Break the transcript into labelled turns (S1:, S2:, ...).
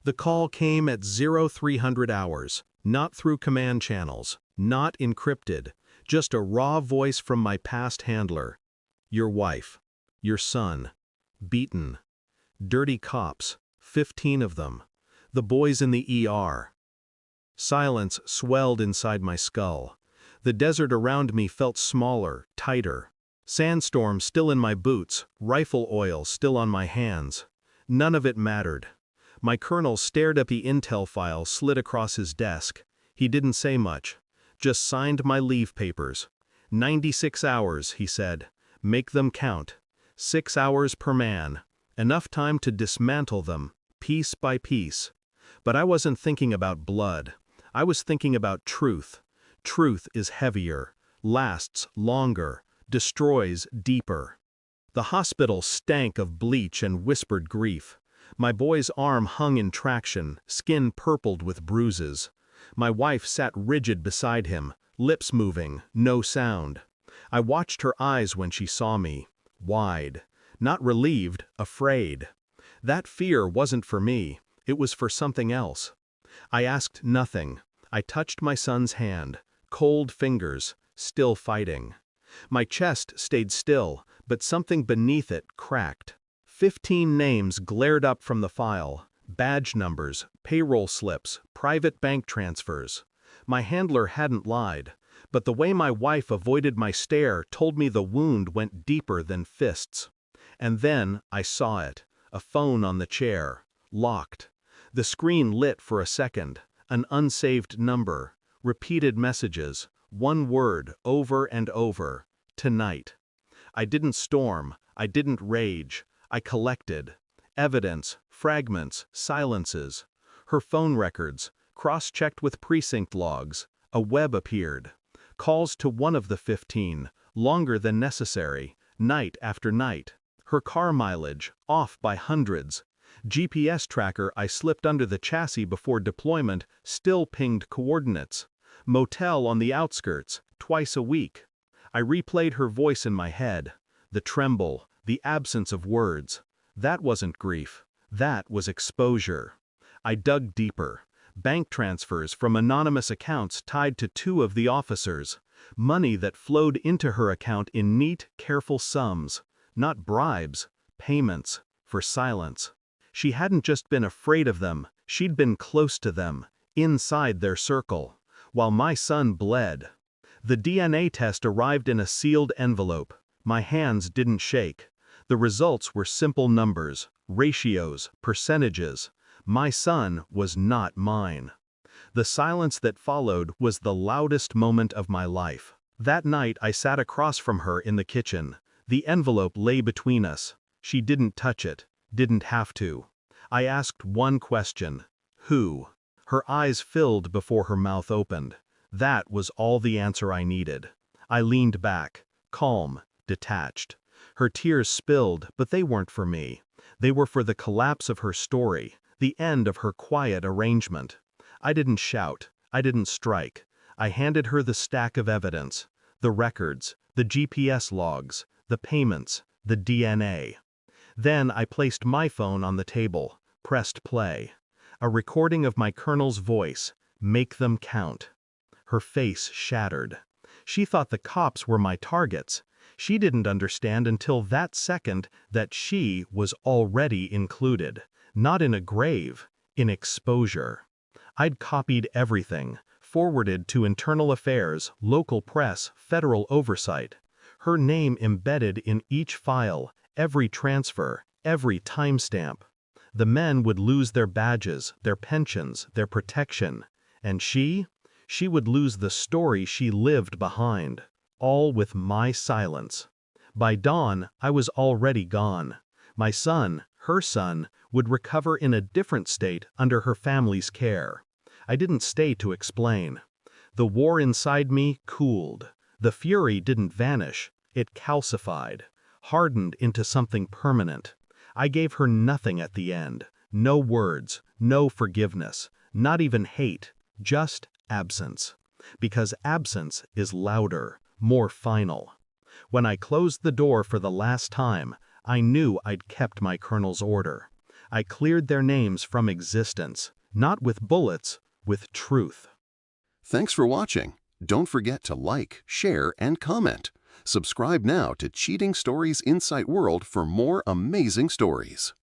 S1: The call came at 0300 hours, not through command channels, not encrypted, just a raw voice from my past handler. Your wife. Your son. Beaten. Dirty cops, 15 of them. The boys in the ER. Silence swelled inside my skull. The desert around me felt smaller, tighter. Sandstorm still in my boots, rifle oil still on my hands. None of it mattered. My colonel stared at the intel file slid across his desk. He didn't say much, just signed my leave papers. 96 hours, he said. Make them count. 6 hours per man. Enough time to dismantle them, piece by piece. But I wasn't thinking about blood. I was thinking about truth. Truth is heavier, lasts longer, destroys deeper. The hospital stank of bleach and whispered grief. My boy's arm hung in traction, skin purpled with bruises. My wife sat rigid beside him, lips moving, no sound. I watched her eyes when she saw me, wide. Not relieved, afraid. That fear wasn't for me, it was for something else. I asked nothing. I touched my son's hand, cold fingers, still fighting. My chest stayed still, but something beneath it cracked. 15 names glared up from the file, badge numbers, payroll slips, private bank transfers. My handler hadn't lied, but the way my wife avoided my stare told me the wound went deeper than fists. And then I saw it, a phone on the chair, locked. The screen lit for a second, an unsaved number, repeated messages, one word over and over, tonight. I didn't storm, I didn't rage, I collected. Evidence, fragments, silences. Her phone records, cross-checked with precinct logs, a web appeared. Calls to one of the 15, longer than necessary, night after night. Her car mileage, off by hundreds. GPS tracker I slipped under the chassis before deployment still pinged coordinates. Motel on the outskirts, twice a week. I replayed her voice in my head. The tremble, the absence of words. That wasn't grief. That was exposure. I dug deeper. Bank transfers from anonymous accounts tied to 2 of the officers. Money that flowed into her account in neat, careful sums. Not bribes, payments, for silence. She hadn't just been afraid of them, she'd been close to them, inside their circle, while my son bled. The DNA test arrived in a sealed envelope. My hands didn't shake. The results were simple numbers, ratios, percentages. My son was not mine. The silence that followed was the loudest moment of my life. That night I sat across from her in the kitchen. The envelope lay between us. She didn't touch it, didn't have to. I asked one question. Who? Her eyes filled before her mouth opened. That was all the answer I needed. I leaned back, calm, detached. Her tears spilled, but they weren't for me. They were for the collapse of her story, the end of her quiet arrangement. I didn't shout. I didn't strike. I handed her the stack of evidence, the records, the GPS logs, the payments, the DNA. Then I placed my phone on the table, pressed play. A recording of my colonel's voice, make them count. Her face shattered. She thought the cops were my targets. She didn't understand until that second that she was already included, not in a grave, in exposure. I'd copied everything, forwarded to internal affairs, local press, federal oversight. Her name embedded in each file, every transfer, every timestamp. The men would lose their badges, their pensions, their protection. And she would lose the story she lived behind, all with my silence. By dawn, I was already gone. My son, her son, would recover in a different state under her family's care. I didn't stay to explain. The war inside me cooled. The fury didn't vanish. It calcified, hardened into something permanent. I gave her nothing at the end. No words, no forgiveness, not even hate, just absence. Because absence is louder, more final. When I closed the door for the last time, I knew I'd kept my colonel's order. I cleared their names from existence, not with bullets, with truth.
S2: Thanks for watching. Don't forget to like, share, and comment. Subscribe now to Cheating Stories Insight World for more amazing stories.